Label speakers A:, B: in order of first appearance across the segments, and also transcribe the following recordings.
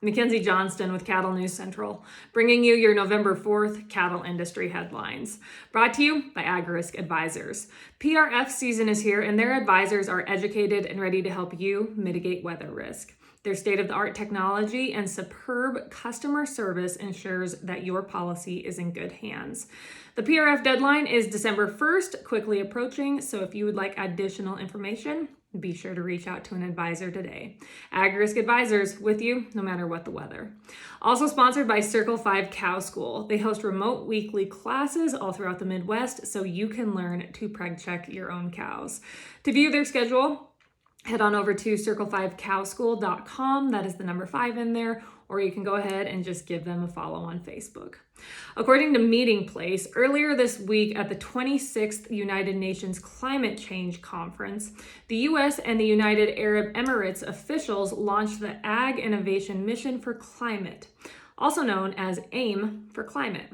A: Mackenzie Johnston with Cattle News Central, bringing you your November 4th cattle industry headlines. Brought to you by AgRisk Advisors. PRF season is here, and their advisors are educated and ready to help you mitigate weather risk. Their state-of-the-art technology and superb customer service ensures that your policy is in good hands. The PRF deadline is December 1st, quickly approaching, so if you would like additional information, be sure to reach out to an advisor today. AgRisk Advisors, with you no matter what the weather. Also sponsored by Circle 5 Cow School. They host remote weekly classes all throughout the Midwest so you can learn to preg check your own cows. To view their schedule, head on over to circle5cowschool.com. That is the number 5 in there, or you can go ahead and just give them a follow on Facebook. According to Meeting Place, earlier this week at the 26th United Nations Climate Change Conference, the U.S. and the United Arab Emirates officials launched the Ag Innovation Mission for Climate, also known as AIM for Climate.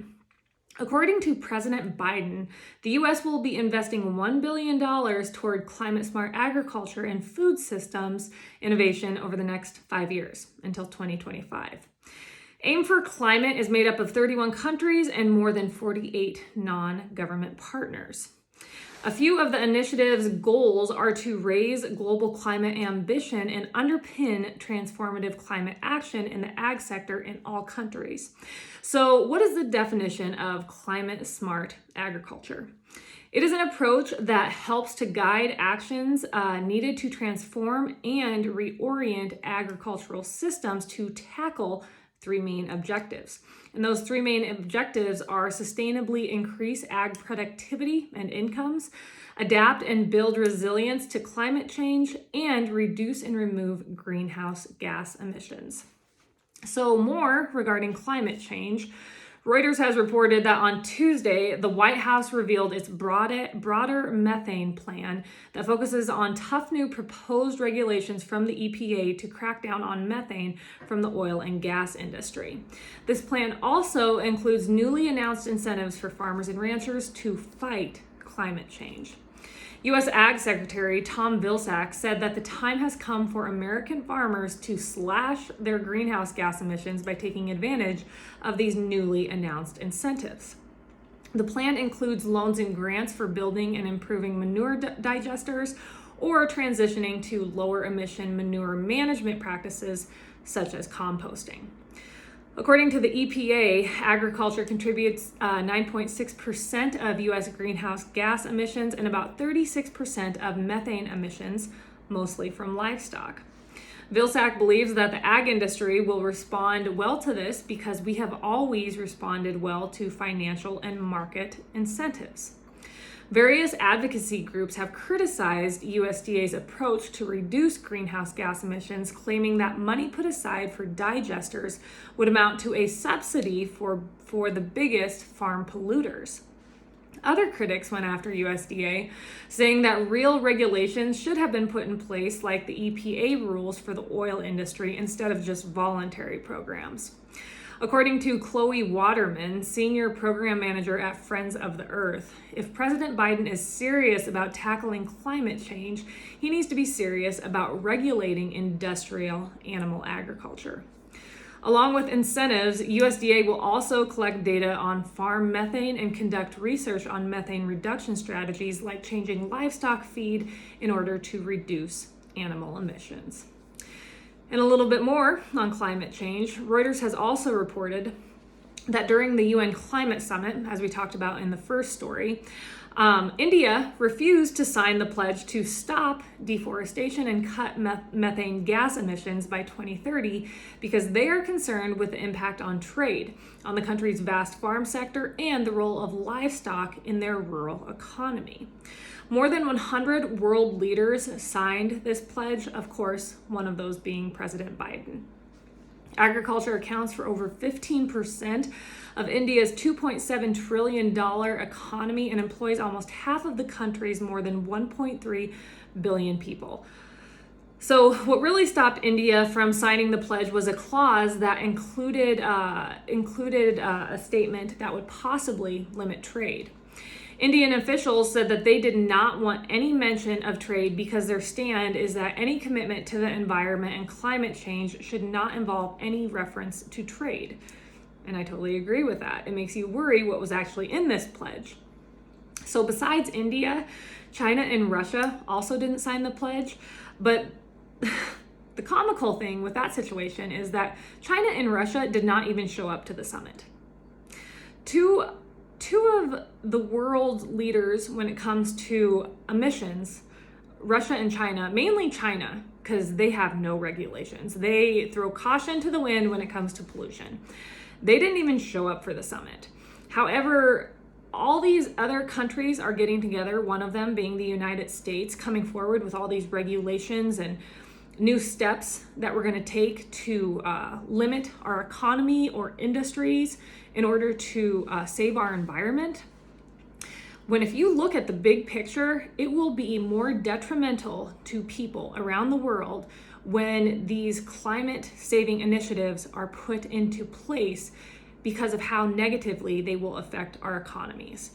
A: According to President Biden, the U.S. will be investing $1 billion toward climate-smart agriculture and food systems innovation over the next 5 years, until 2025. AIM for Climate is made up of 31 countries and more than 48 non-government partners. A few of the initiative's goals are to raise global climate ambition and underpin transformative climate action in the ag sector in all countries. So, what is the definition of climate smart agriculture? It is an approach that helps to guide actions needed to transform and reorient agricultural systems to tackle 3 main objectives. And those 3 main objectives are sustainably increase ag productivity and incomes, adapt and build resilience to climate change, and reduce and remove greenhouse gas emissions. So more regarding climate change, Reuters has reported that on Tuesday, the White House revealed its broader methane plan that focuses on tough new proposed regulations from the EPA to crack down on methane from the oil and gas industry. This plan also includes newly announced incentives for farmers and ranchers to fight climate change. U.S. Ag Secretary Tom Vilsack said that the time has come for American farmers to slash their greenhouse gas emissions by taking advantage of these newly announced incentives. The plan includes loans and grants for building and improving manure digesters or transitioning to lower emission manure management practices such as composting. According to the EPA, agriculture contributes 9.6% of U.S. greenhouse gas emissions and about 36% of methane emissions, mostly from livestock. Vilsack believes that the ag industry will respond well to this because we have always responded well to financial and market incentives. Various advocacy groups have criticized USDA's approach to reduce greenhouse gas emissions, claiming that money put aside for digesters would amount to a subsidy for the biggest farm polluters. Other critics went after USDA, saying that real regulations should have been put in place like the EPA rules for the oil industry instead of just voluntary programs. According to Chloe Waterman, senior program manager at Friends of the Earth, if President Biden is serious about tackling climate change, he needs to be serious about regulating industrial animal agriculture. Along with incentives, USDA will also collect data on farm methane and conduct research on methane reduction strategies like changing livestock feed in order to reduce animal emissions. And a little bit more on climate change, Reuters has also reported that during the UN Climate Summit, as we talked about in the first story, India refused to sign the pledge to stop deforestation and cut methane gas emissions by 2030 because they are concerned with the impact on trade, on the country's vast farm sector, and the role of livestock in their rural economy. More than 100 world leaders signed this pledge, of course, one of those being President Biden. Agriculture accounts for over 15% of India's $2.7 trillion economy and employs almost half of the country's more than 1.3 billion people. So what really stopped India from signing the pledge was a clause that included a statement that would possibly limit trade. Indian officials said that they did not want any mention of trade because their stand is that any commitment to the environment and climate change should not involve any reference to trade. And I totally agree with that. It makes you worry what was actually in this pledge. So besides India, China and Russia also didn't sign the pledge, but the comical thing with that situation is that China and Russia did not even show up to the summit. Two of the world leaders when it comes to emissions, Russia and China, mainly China, because they have no regulations. They throw caution to the wind when it comes to pollution. They didn't even show up for the summit. However, all these other countries are getting together, one of them being the United States, coming forward with all these regulations and new steps that we're going to take to limit our economy or industries in order to save our environment. When if you look at the big picture, it will be more detrimental to people around the world when these climate saving initiatives are put into place because of how negatively they will affect our economies,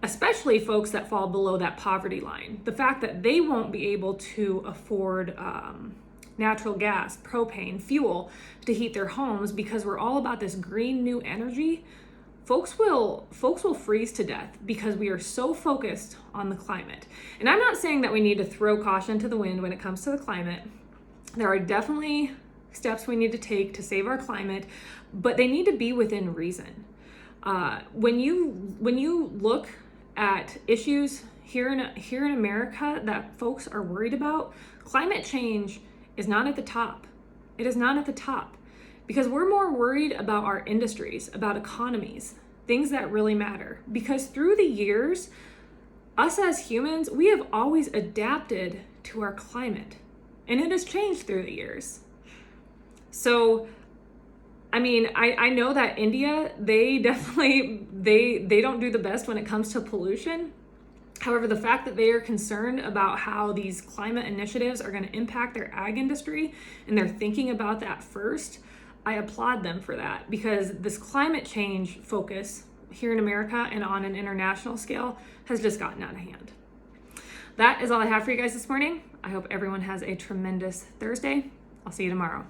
A: especially folks that fall below that poverty line. The fact that they won't be able to afford natural gas, propane, fuel to heat their homes because we're all about this green new energy. Folks will freeze to death because we are so focused on the climate. And I'm not saying that we need to throw caution to the wind when it comes to the climate. There are definitely steps we need to take to save our climate, but they need to be within reason. When you look at issues here in America that folks are worried about, climate change is not at the top. It is not at the top because we're more worried about our industries, about economies, things that really matter. Because through the years, us as humans, we have always adapted to our climate, and it has changed through the years. So, I mean, I know that India, they definitely, they don't do the best when it comes to pollution. However, the fact that they are concerned about how these climate initiatives are going to impact their ag industry and they're thinking about that first, I applaud them for that, because this climate change focus here in America and on an international scale has just gotten out of hand. That is all I have for you guys this morning. I hope everyone has a tremendous Thursday. I'll see you tomorrow.